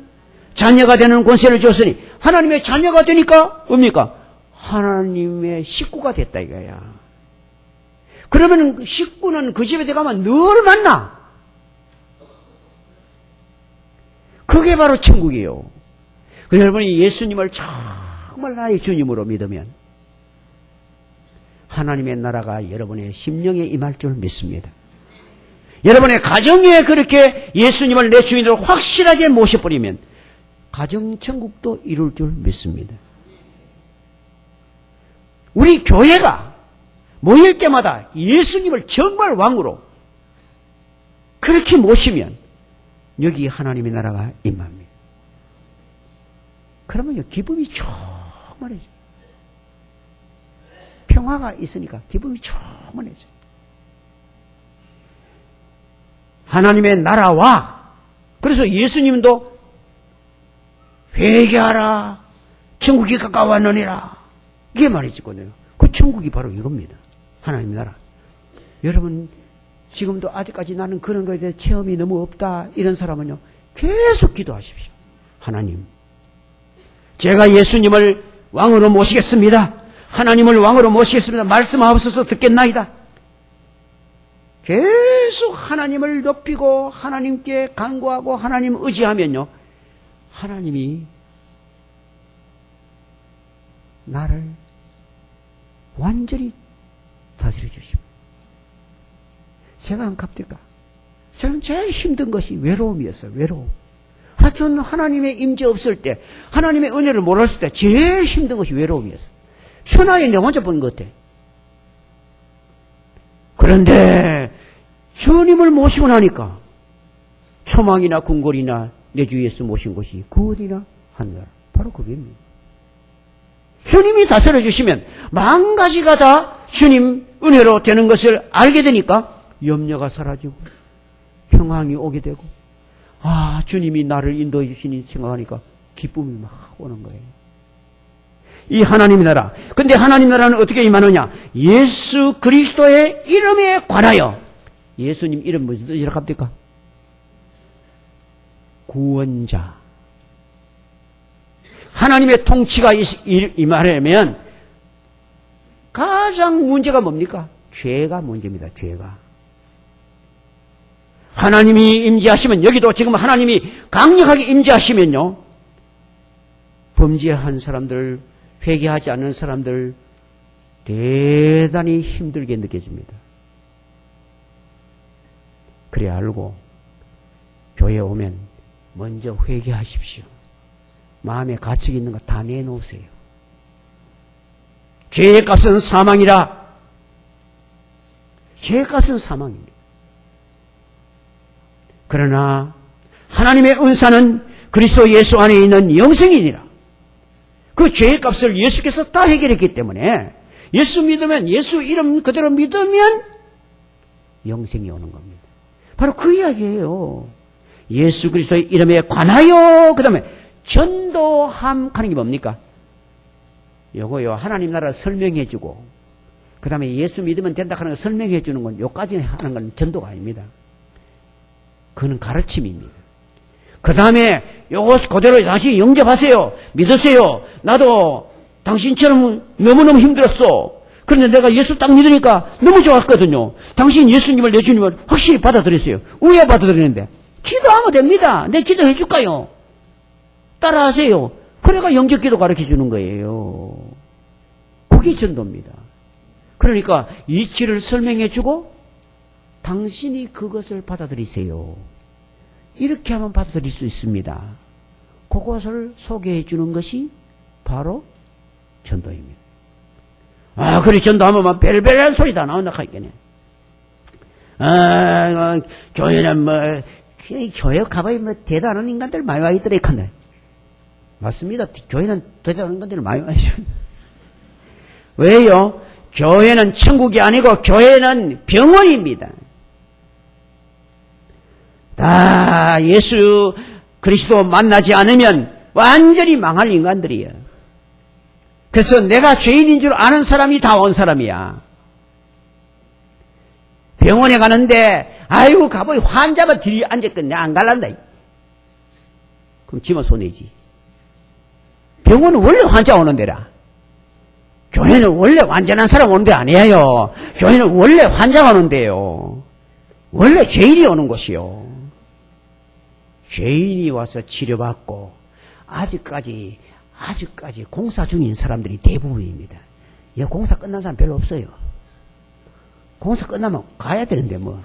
자녀가 되는 권세를 줬으니 하나님의 자녀가 되니까 뭡니까? 하나님의 식구가 됐다 이거야. 그러면 그 식구는 그 집에 들어가면 늘 만나. 그게 바로 천국이에요. 그래서 여러분이 예수님을 정말 나의 주님으로 믿으면 하나님의 나라가 여러분의 심령에 임할 줄 믿습니다. 여러분의 가정에 그렇게 예수님을 내 주인으로 확실하게 모셔버리면 가정천국도 이룰 줄 믿습니다. 우리 교회가 모일 때마다 예수님을 정말 왕으로 그렇게 모시면 여기 하나님의 나라가 임합니다. 그러면 기쁨이 충만해집니다. 평화가 있으니까 기쁨이 충만해져요. 하나님의 나라와 그래서 예수님도 회개하라 천국이 가까웠느니라 이게 말이지거든요. 그 천국이 바로 이겁니다. 하나님의 나라. 여러분 지금도 아직까지 나는 그런 거에 대해 체험이 너무 없다 이런 사람은요 계속 기도하십시오. 하나님 제가 예수님을 왕으로 모시겠습니다. 하나님을 왕으로 모시겠습니다. 말씀하옵소서 듣겠나이다. 계속 하나님을 높이고 하나님께 간구하고 하나님 의지하면요 하나님이 나를 완전히 다스려 주십니다. 제가 안 갑니까? 저는 제일 힘든 것이 외로움이었어요. 외로움. 하여튼 하나님의 임재 없을 때 하나님의 은혜를 몰랐을 때 제일 힘든 것이 외로움이었어요. 천하에 내 혼자 본 것 같아. 그런데 주님을 모시고 나니까 초망이나 궁궐이나 내 주 예수 모신 곳이 그 어디나 하느라 바로 그게입니다. 주님이 다스려 주시면 만 가지가 다 주님 은혜로 되는 것을 알게 되니까 염려가 사라지고 평안이 오게 되고 아 주님이 나를 인도해 주시니 생각하니까 기쁨이 막 오는 거예요. 이 하나님의 나라. 근데 하나님 나라는 어떻게 임하느냐? 예수 그리스도의 이름에 관하여. 예수님 이름 무슨 뜻이라 합니까? 구원자. 하나님의 통치가 임하려면 가장 문제가 뭡니까? 죄가 문제입니다. 죄가. 하나님이 임재하시면 여기도 지금 하나님이 강력하게 임재하시면요. 범죄한 사람들, 회개하지 않는 사람들 대단히 힘들게 느껴집니다. 그래 알고 교회에 오면 먼저 회개하십시오. 마음에 가책이 있는 거 다 내놓으세요. 죄의 값은 사망이라. 죄의 값은 사망입니다. 그러나 하나님의 은사는 그리스도 예수 안에 있는 영생이니라. 그 죄의 값을 예수께서 다 해결했기 때문에 예수 믿으면 예수 이름 그대로 믿으면 영생이 오는 겁니다. 바로 그 이야기예요. 예수 그리스도의 이름에 관하여 그 다음에 전도함 하는 게 뭡니까? 요거요 하나님 나라 설명해 주고 그 다음에 예수 믿으면 된다 하는 거 설명해 주는 건 요까지 하는 건 전도가 아닙니다. 그건 가르침입니다. 그 다음에 요거 그대로 다시 영접하세요. 믿으세요. 나도 당신처럼 너무너무 힘들었어. 그런데 내가 예수 딱 믿으니까 너무 좋았거든요. 당신 예수님을 내 주님을 확실히 받아들였어요. 왜 받아들이는데? 기도하면 됩니다. 내 기도해 줄까요? 따라하세요. 그래가 영접기도 가르쳐 주는 거예요. 그게 전도입니다. 그러니까 이치를 설명해 주고 당신이 그것을 받아들이세요. 이렇게 하면 받아들일 수 있습니다. 그것을 소개해 주는 것이 바로 전도입니다. 아, 그래, 전도하면 막 벨벨한 소리 다 나온다, 하겠네. 교회는 교회 가봐야 대단한 인간들 많이 와 있더라, 이칸데. 맞습니다. 교회는 대단한 인간들 많이 와 있습니다. 왜요? 교회는 천국이 아니고 교회는 병원입니다. 다 예수 그리스도 만나지 않으면 완전히 망할 인간들이에요. 그래서 내가 죄인인 줄 아는 사람이 다 온 사람이야. 병원에 가는데 아이고 가보니 환자만 들이 앉았거든. 내가 안 갈란다. 그럼 지만 손해지. 병원은 원래 환자 오는 데라. 교회는 원래 완전한 사람 오는 데 아니에요. 교회는 원래 환자가 오는 데요. 원래 죄인이 오는 곳이요. 죄인이 와서 치료받고 아직까지 공사 중인 사람들이 대부분입니다. 공사 끝난 사람 별로 없어요. 공사 끝나면 가야 되는데 뭐.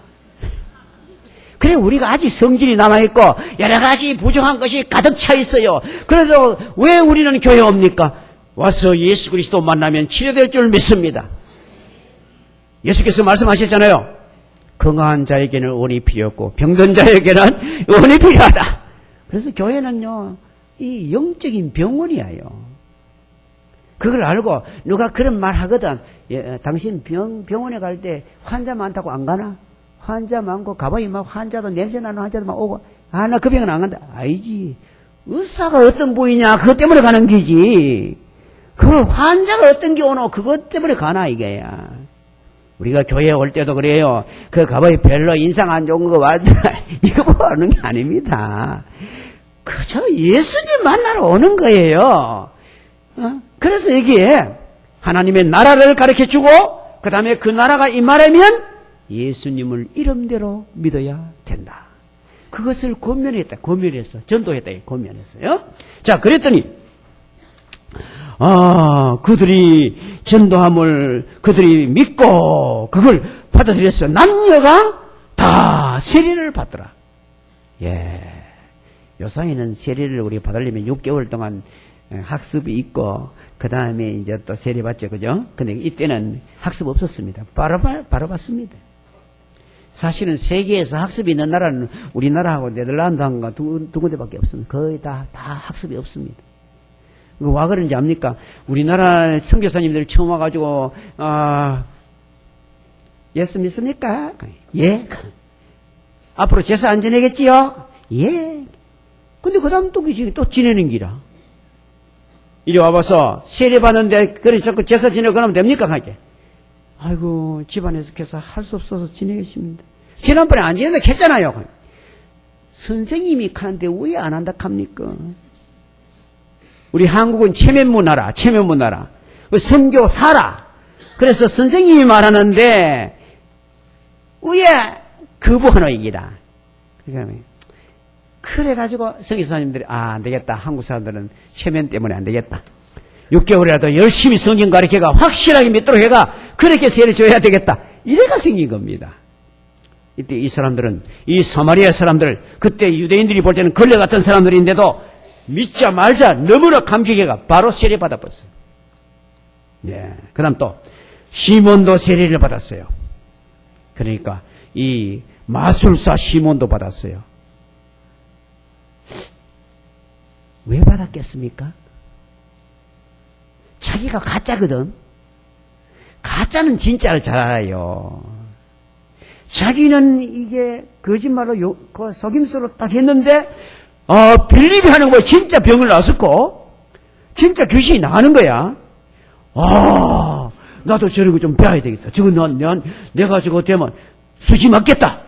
그래 우리가 아직 성질이 남아있고 여러 가지 부정한 것이 가득 차 있어요. 그래도 왜 우리는 교회 옵니까? 와서 예수 그리스도 만나면 치료될 줄 믿습니다. 예수께서 말씀하셨잖아요. 건강한 자에게는 의원이 필요 없고 병든 자에게는 의원이 필요하다. 그래서 교회는요, 이 영적인 병원이에요. 그걸 알고 누가 그런 말 하거든. 당신 병원에 갈 때 환자 많다고 안 가나? 환자 많고 가봐야 막 환자도 냄새 나는 환자도 막 오고 나 그 병은 안 간다. 아니지. 의사가 어떤 부위냐 그것 때문에 가는 기지. 그 환자가 어떤 게 오노 그것 때문에 가나 이게야. 우리가 교회에 올 때도 그래요. 그 가봐야 별로 인상 안 좋은 거 왔다. 이거 보는 게 아닙니다. 그저 예수님 만나러 오는 거예요. 그래서 여기에 하나님의 나라를 가르쳐주고 그 다음에 그 나라가 임하려면 예수님을 이름대로 믿어야 된다. 그것을 권면했어. 전도했다. 권면했어요. 자, 그랬더니 그들이 전도함을 그들이 믿고 그걸 받아들였어. 남녀가 다 세례를 받더라. 요상에는 세례를 우리 받으려면 6개월 동안 학습이 있고 그 다음에 이제 또 세례 받죠, 그죠? 근데 이때는 학습 없었습니다. 바로 받습니다. 사실은 세계에서 학습이 있는 나라는 우리나라하고 네덜란드하고 두 군데밖에 없습니다. 거의 다 학습이 없습니다. 와 그런지 압니까? 우리나라 선교사님들 처음 와가지고 예수 믿습니까? 예. 앞으로 제사 안 지내겠지요? 예. 근데 그 다음 또 지내는 기라. 이리 와봐서 세례 받는데 그래 자꾸 제사 지내고 그러면 됩니까? 하게. 아이고 집안에서 계속 할 수 없어서 지내겠습니다. 지난번에 안 지낸다 했잖아요. 선생님이 하는데 왜 안 한다 합니까? 우리 한국은 체면 문화라. 선교사라. 그래서 선생님이 말하는데 왜 거부하노 이기라. 그래가지고 선교사님들이 안 되겠다. 한국 사람들은 체면 때문에 안 되겠다. 6개월이라도 열심히 성경 가르쳐가 확실하게 믿도록 해가 그렇게 세례를 줘야 되겠다. 이래가 생긴 겁니다. 이때 이 사람들은 이 사마리아 사람들 그때 유대인들이 볼 때는 걸레 같은 사람들인데도 믿자 말자 너무나 감격해가 바로 세례 받아버렸어요. 그 다음 또 시몬도 세례를 받았어요. 그러니까 이 마술사 시몬도 받았어요. 왜 받았겠습니까? 자기가 가짜거든. 가짜는 진짜를 잘 알아요. 자기는 이게 거짓말로 속임수로 딱 했는데 빌립이 하는 거야. 진짜 병을 놨었고 진짜 귀신이 나가는 거야. 나도 저런 거 좀 배워야 되겠다. 저거 내가 저거 되면 수지 맞겠다.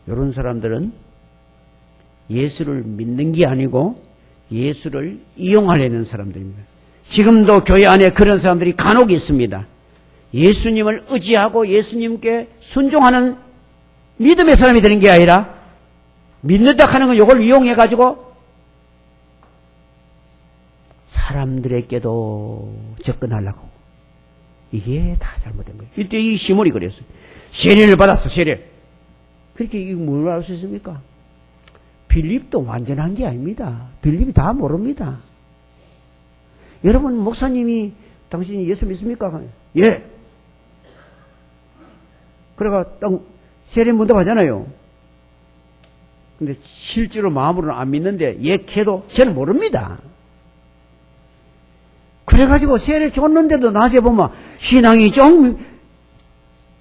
이런 사람들은 예수를 믿는 게 아니고 예수를 이용하려는 사람들입니다. 지금도 교회 안에 그런 사람들이 간혹 있습니다. 예수님을 의지하고 예수님께 순종하는 믿음의 사람이 되는 게 아니라 믿는다 하는 건 이걸 이용해가지고 사람들에게도 접근하려고. 이게 다 잘못된 거예요. 이때 이 시몬이 그랬어요. 세례를 받았어, 세례. 그렇게 이거 뭘 알 수 있습니까? 빌립도 완전한 게 아닙니다. 빌립이 다 모릅니다. 여러분, 목사님이 당신이 예수 믿습니까? 예. 그래가 딱 세례 문답하잖아요. 근데 실제로 마음으로는 안 믿는데 예 해도 저는 모릅니다. 그래가지고 세례 줬는데도 낮에 보면 신앙이 좀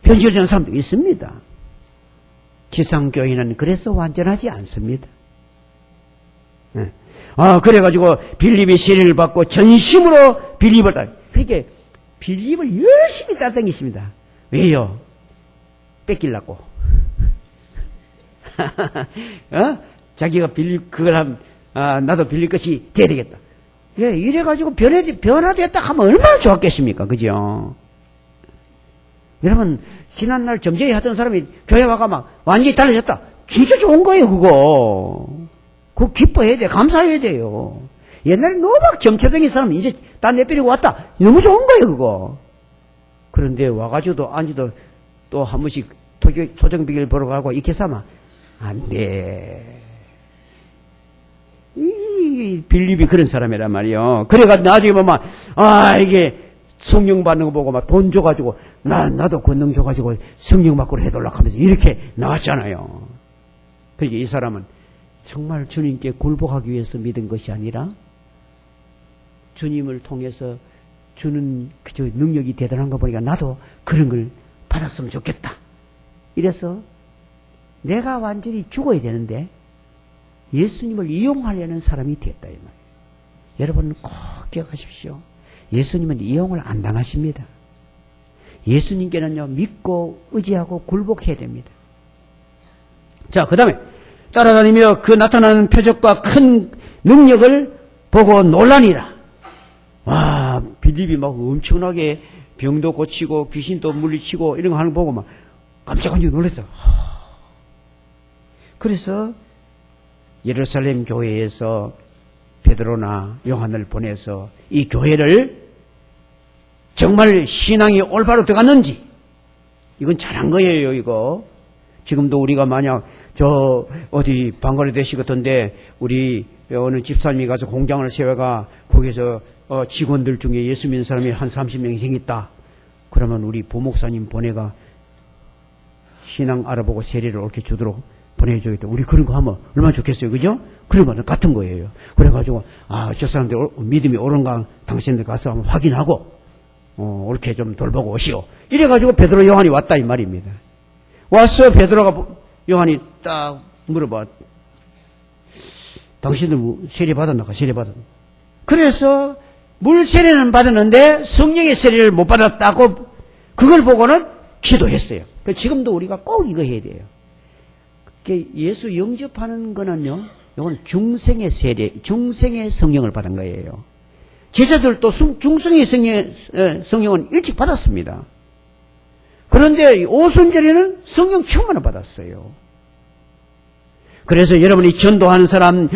변질되는 사람도 있습니다. 지상교회는 그래서 완전하지 않습니다. 그래가지고 빌립이 세례를 받고 전심으로 빌립을 그렇게 빌립을 열심히 따라다니십니다. 왜요? 뺏기려고. 자기가 빌립 그걸 나도 빌립 것이 돼야 되겠다. 예, 이래가지고 변화됐다 하면 얼마나 좋았겠습니까? 그죠? 여러분, 지난날 점쟁이 하던 사람이 교회 와가 막 완전히 달라졌다. 진짜 좋은 거예요, 그거. 그거 기뻐해야 돼. 감사해야 돼요. 옛날에 너무 막 점쳐다니는 사람이 이제 다 내버리고 왔다. 너무 좋은 거예요, 그거. 그런데 와가지고도 앉아도 또 한 번씩 토정비기를 보러 가고 이렇게 사면 안 돼. 이 빌립이 그런 사람이란 말이요. 그래가지고 나중에 보면 이게 성령 받는 거 보고 막 돈 줘가지고 나도 권능 줘가지고 성령 받고 해달라고 하면서 이렇게 나왔잖아요. 그러니까 이 사람은 정말 주님께 굴복하기 위해서 믿은 것이 아니라 주님을 통해서 주는 그저 능력이 대단한 거 보니까 나도 그런 걸 받았으면 좋겠다. 이래서 내가 완전히 죽어야 되는데 예수님을 이용하려는 사람이 됐다 이 말이에요. 여러분 꼭 기억하십시오. 예수님은 이용을 안 당하십니다. 예수님께는요 믿고 의지하고 굴복해야 됩니다. 자, 그 다음에 따라다니며 그 나타나는 표적과 큰 능력을 보고 놀라니라. 와, 빌립이 막 엄청나게 병도 고치고 귀신도 물리치고 이런 거 하는 거 보고 막 깜짝깜짝 놀랐다. 그래서 예루살렘 교회에서 베드로나 요한을 보내서 이 교회를 정말 신앙이 올바로 들어갔는지 이건 잘한 거예요. 이거 지금도 우리가 만약 저 어디 방글라데시 같은데 우리 어느 집사님이 가서 공장을 세워가 거기서 직원들 중에 예수 믿는 사람이 한 30명이 생겼다. 그러면 우리 부목사님 보내가 신앙 알아보고 세례를 옳게 주도록 보내줘야겠다. 우리 그런 거 하면 얼마나 좋겠어요. 그죠? 그런 거는 같은 거예요. 그래가지고 저 사람들 믿음이 옳은가 당신들 가서 한번 확인하고 옳게 좀 돌보고 오시오. 이래가지고 베드로 요한이 왔다 이 말입니다. 와서 베드로가 요한이 딱 물어봐. 당신들 세례 받았나? 세례 받았나? 그래서 물 세례는 받았는데 성령의 세례를 못 받았다고 그걸 보고는 기도했어요. 지금도 우리가 꼭 이거 해야 돼요. 예수 영접하는 거는요, 이건 중생의 세례, 중생의 성령을 받은 거예요. 제자들도 중생의 성령은 일찍 받았습니다. 그런데 오순절에는 성령 처음으로 받았어요. 그래서 여러분이 전도하는 사람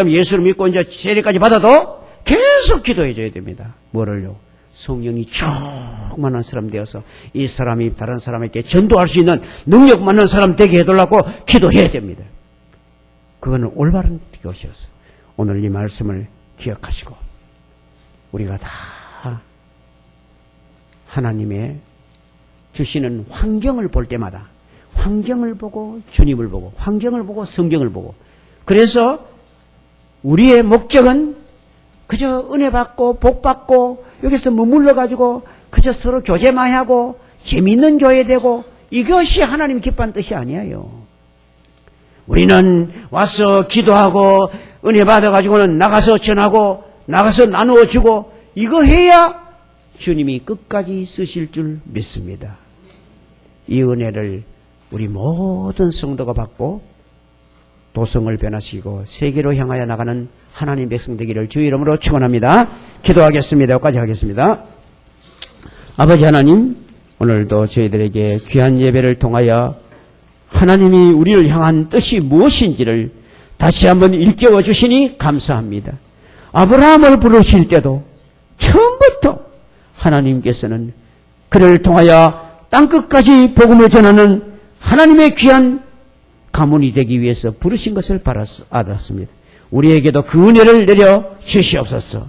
예수를 믿고 이제 세례까지 받아도 계속 기도해줘야 됩니다. 뭐를요? 성령이 충만한 사람 되어서 이 사람이 다른 사람에게 전도할 수 있는 능력 많은 사람 되게 해달라고 기도해야 됩니다. 그거는 올바른 것이었어요. 오늘 이 말씀을 기억하시고 우리가 다 하나님의 주시는 환경을 볼 때마다 환경을 보고 주님을 보고 환경을 보고 성경을 보고 그래서 우리의 목적은 그저 은혜 받고 복 받고 여기서 머물러 가지고 그저 서로 교제만 하고 재미있는 교회 되고 이것이 하나님 기뻐하는 뜻이 아니에요. 우리는 와서 기도하고 은혜 받아 가지고는 나가서 전하고 나가서 나누어 주고 이거 해야 주님이 끝까지 쓰실 줄 믿습니다. 이 은혜를 우리 모든 성도가 받고 도성을 변화시키고 세계로 향하여 나가는 하나님 백성 되기를 주의 이름으로 축원합니다. 기도하겠습니다. 여기까지 하겠습니다. 아버지 하나님, 오늘도 저희들에게 귀한 예배를 통하여 하나님이 우리를 향한 뜻이 무엇인지를 다시 한번 일깨워 주시니 감사합니다. 아브라함을 부르실 때도 처음부터 하나님께서는 그를 통하여 땅끝까지 복음을 전하는 하나님의 귀한 가문이 되기 위해서 부르신 것을 알았습니다. 우리에게도 그 은혜를 내려 주시옵소서.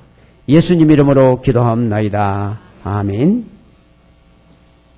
예수님 이름으로 기도합나이다. 아멘.